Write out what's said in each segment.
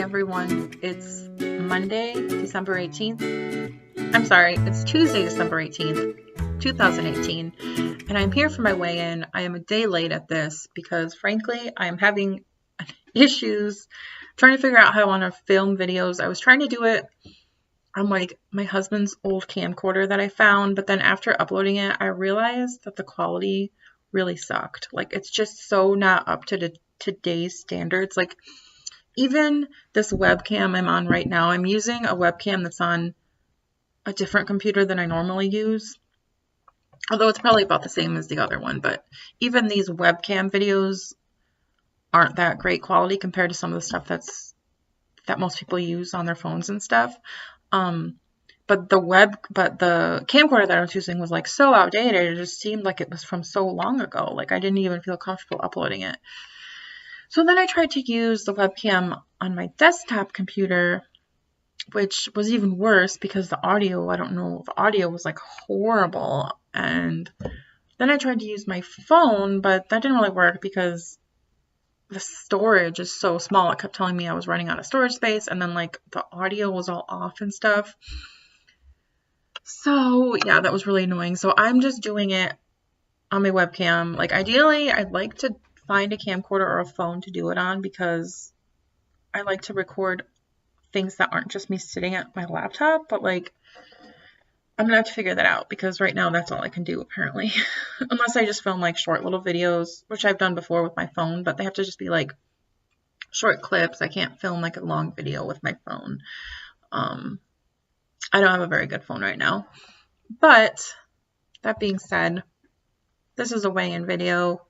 everyone. It's Monday, December 18th. I'm sorry, it's Tuesday, December 18th, 2018. And I'm here for my weigh-in. I am a day late at this because, frankly, I am having issues trying to figure out how I want to film videos. I was trying to do it on my husband's old camcorder that I found, but then after uploading it, I realized that the quality really sucked. It's just so not up to today's standards. Even this webcam I'm on right now, I'm using a webcam that's on a different computer than I normally use. Although it's probably about the same as the other one, but even these webcam videos aren't that great quality compared to some of the stuff that most people use on their phones and stuff. But the camcorder that I was using was so outdated. It just seemed like it was from so long ago. I didn't even feel comfortable uploading it. So then I tried to use the webcam on my desktop computer, which was even worse because the audio was horrible. And then I tried to use my phone, but that didn't really work because the storage is so small. It kept telling me I was running out of storage space, and then the audio was all off and stuff. So yeah, that was really annoying. So I'm just doing it on my webcam. Ideally, I'd like to find a camcorder or a phone to do it on because I like to record things that aren't just me sitting at my laptop, but I'm gonna have to figure that out because right now that's all I can do apparently. Unless I just film short little videos, which I've done before with my phone, but they have to just be short clips. I can't film a long video with my phone. I don't have a very good phone right now. But that being said, this is a weigh-in video.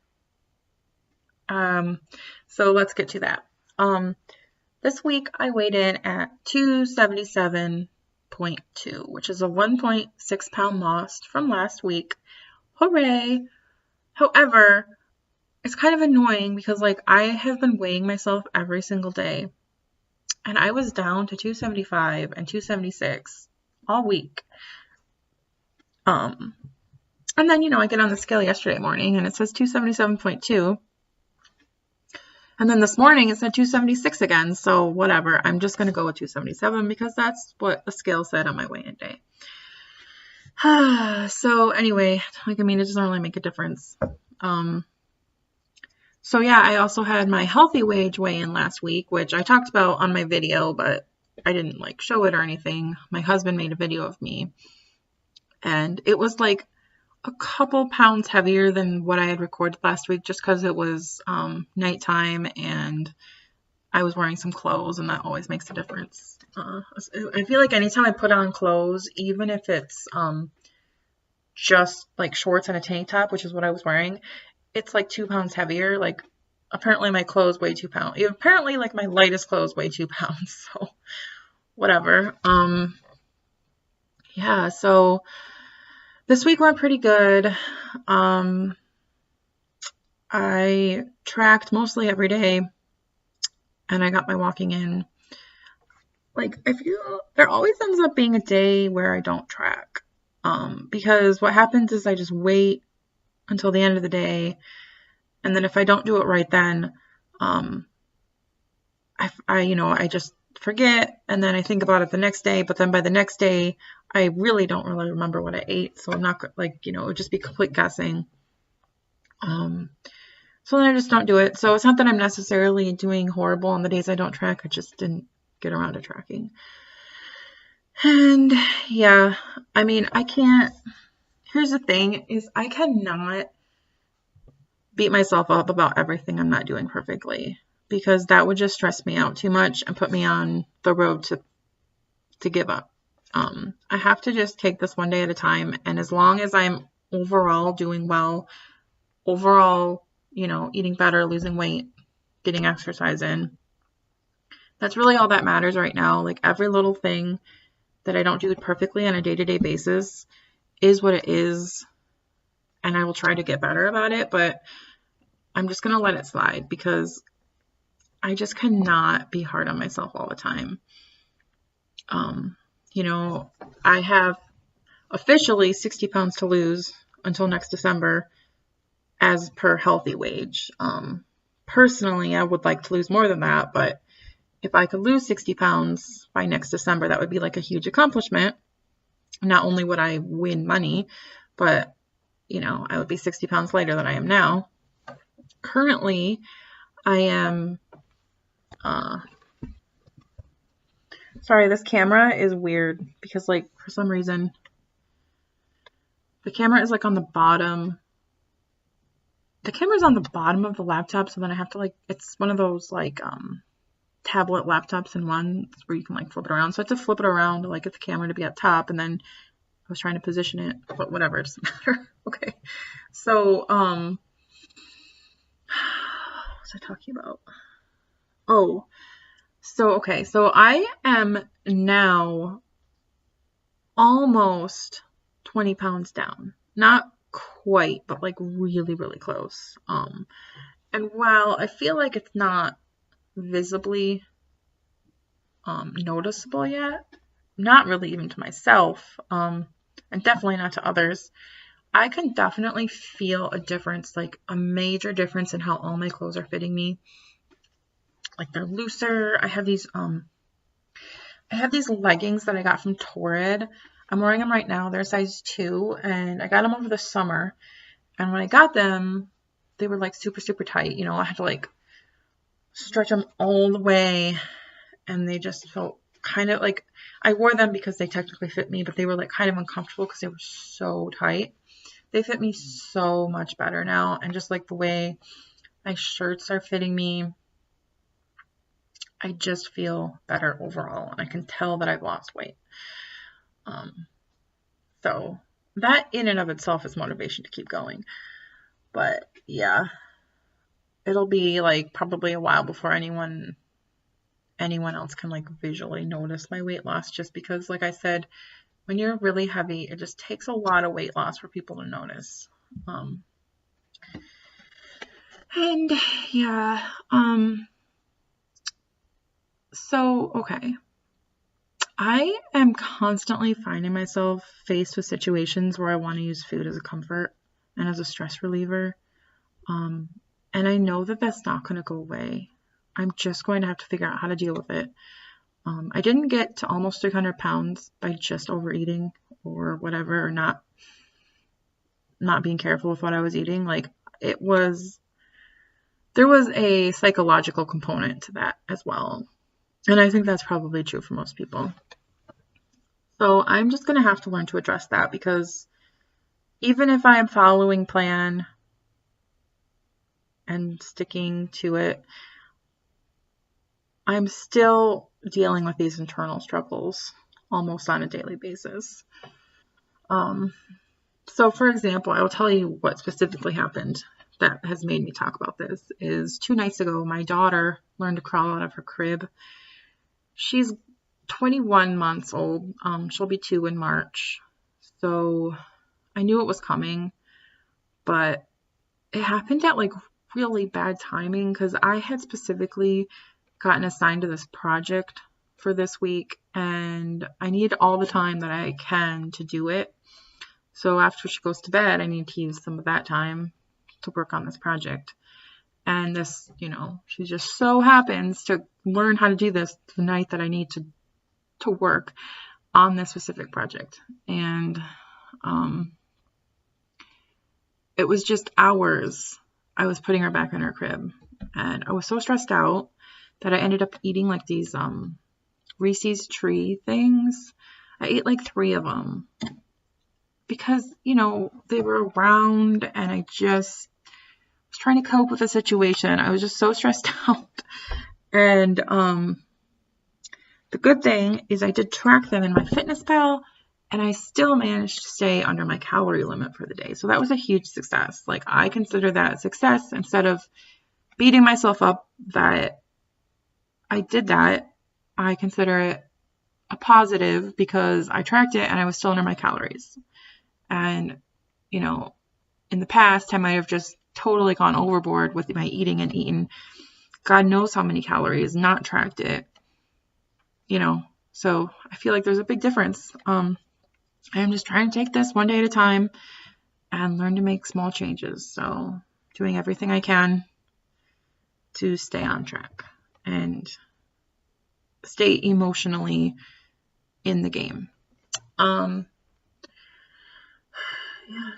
So let's get to that. This week I weighed in at 277.2, which is a 1.6 pound loss from last week. Hooray! However, it's kind of annoying because I have been weighing myself every single day, and I was down to 275 and 276 all week. And then, I get on the scale yesterday morning and it says 277.2. And then this morning it said 276 again. So whatever. I'm just going to go with 277 because that's what the scale said on my weigh-in day. So anyway, it doesn't really make a difference. So yeah, I also had my Healthywage weigh-in last week, which I talked about on my video, but I didn't show it or anything. My husband made a video of me, and it was a couple pounds heavier than what I had recorded last week just because it was nighttime and I was wearing some clothes, and that always makes a difference. I feel anytime I put on clothes, even if it's just shorts and a tank top, which is what I was wearing, it's 2 pounds heavier. Apparently my clothes weigh 2 pounds. Apparently my lightest clothes weigh 2 pounds. So whatever. Yeah, so this week went pretty good. I tracked mostly every day, and I got my walking in. I feel there always ends up being a day where I don't track. Because what happens is I just wait until the end of the day, and then if I don't do it right then, I just forget, and then I think about it the next day, but then by the next day, I really don't really remember what I ate, so I'm not, it would just be complete guessing. So then I just don't do it. So it's not that I'm necessarily doing horrible on the days I don't track, I just didn't get around to tracking. And yeah, here's the thing, is I cannot beat myself up about everything I'm not doing perfectly, because that would just stress me out too much and put me on the road to give up. I have to just take this one day at a time, and as long as I'm overall doing well, eating better, losing weight, getting exercise in, that's really all that matters right now. Every little thing that I don't do perfectly on a day-to-day basis is what it is, and I will try to get better about it, but I'm just going to let it slide because I just cannot be hard on myself all the time. I have officially 60 pounds to lose until next December as per Healthywage. Personally, I would like to lose more than that, but if I could lose 60 pounds by next December, that would be like a huge accomplishment. Not only would I win money, but, you know, I would be 60 pounds lighter than I am now. Currently, I am, sorry, this camera is weird because, like, for some reason, the camera is like on the bottom. The camera's on the bottom of the laptop, so then I have to, like, it's one of those, like, tablet laptops in one where you can, like, flip it around. So I have to flip it around to, like, get the camera to be up top, and then I was trying to position it, but whatever, it doesn't matter. Okay. So, what was I talking about? Oh, so, okay. So I am now almost 20 pounds down. Not quite, but like really, really close. And while I feel like it's not visibly noticeable yet, not really even to myself, and definitely not to others, I can definitely feel a difference, like a major difference in how all my clothes are fitting me. Like they're looser. I have these leggings that I got from Torrid. I'm wearing them right now. They're size 2, and I got them over the summer. And when I got them, they were like super, super tight. You know, I had to like stretch them all the way, and they just felt kind of like, I wore them because they technically fit me, but they were like kind of uncomfortable because they were so tight. They fit me so much better now, and just like the way my shirts are fitting me, I just feel better overall, and I can tell that I've lost weight. So that in and of itself is motivation to keep going. But yeah, it'll be like probably a while before anyone else can like visually notice my weight loss, just because, like I said, when you're really heavy, it just takes a lot of weight loss for people to notice. And yeah, so okay. I am constantly finding myself faced with situations where I want to use food as a comfort and as a stress reliever. And I know that that's not going to go away. I'm just going to have to figure out how to deal with it. I didn't get to almost 300 pounds by just overeating or whatever, or not being careful with what I was eating. Like there was a psychological component to that as well. And I think that's probably true for most people. So I'm just going to have to learn to address that, because even if I am following plan and sticking to it, I'm still dealing with these internal struggles almost on a daily basis. So for example, I will tell you what specifically happened that has made me talk about this. Is 2 nights ago, my daughter learned to crawl out of her crib. She's 21 months old. She'll be 2 in March. So I knew it was coming, but it happened at like really bad timing, because I had specifically gotten assigned to this project for this week, and I need all the time that I can to do it. So after she goes to bed, I need to use some of that time to work on this project. And this, you know, she just so happens to learn how to do this the night that I need to work on this specific project. And it was just hours I was putting her back in her crib, and I was so stressed out that I ended up eating like these Reese's tree things. I ate like 3 of them because, you know, they were around, and I just was trying to cope with the situation. I was just so stressed out. And the good thing is I did track them in my MyFitnessPal, and I still managed to stay under my calorie limit for the day. So that was a huge success. Like, I consider that a success. Instead of beating myself up that I did that, I consider it a positive because I tracked it and I was still under my calories. And, you know, in the past, I might have just totally gone overboard with my eating and eaten God knows how many calories, not tracked it, you know. So I feel like there's a big difference. I'm just trying to take this one day at a time and learn to make small changes. So doing everything I can to stay on track. And stay emotionally in the game. Yeah,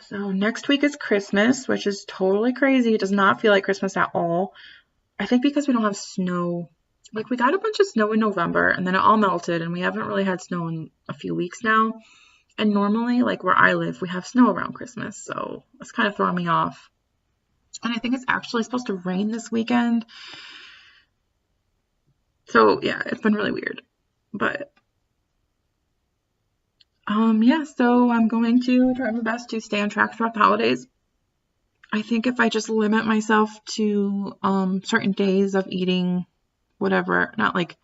so next week is Christmas, which is totally crazy. It does not feel like Christmas at all. I think because we don't have snow. Like, we got a bunch of snow in November, and then it all melted, and we haven't really had snow in a few weeks now. And normally, like where I live, we have snow around Christmas, so it's kind of throwing me off. And I think it's actually supposed to rain this weekend. So yeah, it's been really weird. But yeah, so I'm going to try my best to stay on track throughout the holidays. I think if I just limit myself to certain days of eating whatever, not like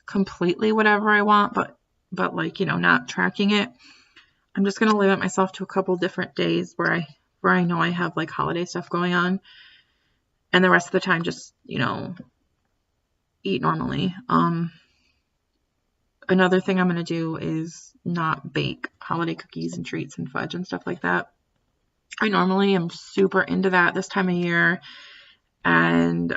completely whatever I want, but like, you know, not tracking it. I'm just gonna limit myself to a couple different days where I know I have like holiday stuff going on, and the rest of the time just, you know, eat normally. Another thing I'm gonna do is not bake holiday cookies and treats and fudge and stuff like that. I normally am super into that this time of year, and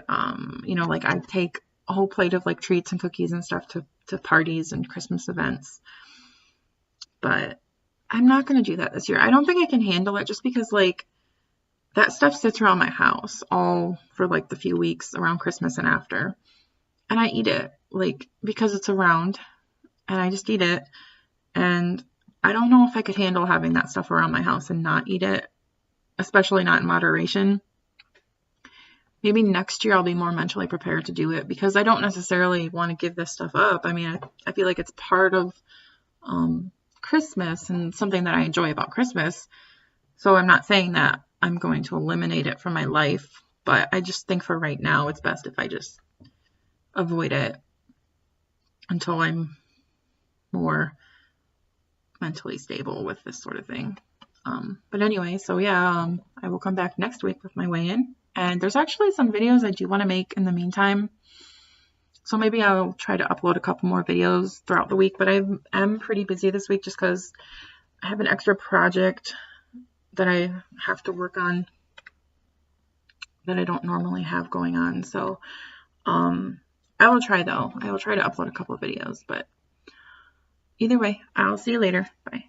you know, like I take a whole plate of like treats and cookies and stuff to parties and Christmas events, but I'm not going to do that this year. I don't think I can handle it just because like that stuff sits around my house all for like the few weeks around Christmas and after, and I eat it like because it's around, and I just eat it. And I don't know if I could handle having that stuff around my house and not eat it, especially not in moderation. Maybe next year I'll be more mentally prepared to do it because I don't necessarily want to give this stuff up. I mean, I feel like it's part of Christmas and something that I enjoy about Christmas. So I'm not saying that I'm going to eliminate it from my life, but I just think for right now it's best if I just avoid it until I'm more mentally stable with this sort of thing. But anyway, so yeah, I will come back next week with my weigh-in, and there's actually some videos I do want to make in the meantime. So maybe I'll try to upload a couple more videos throughout the week, but I am pretty busy this week just because I have an extra project that I have to work on that I don't normally have going on. So I will try though. I will try to upload a couple of videos, but either way, I'll see you later. Bye.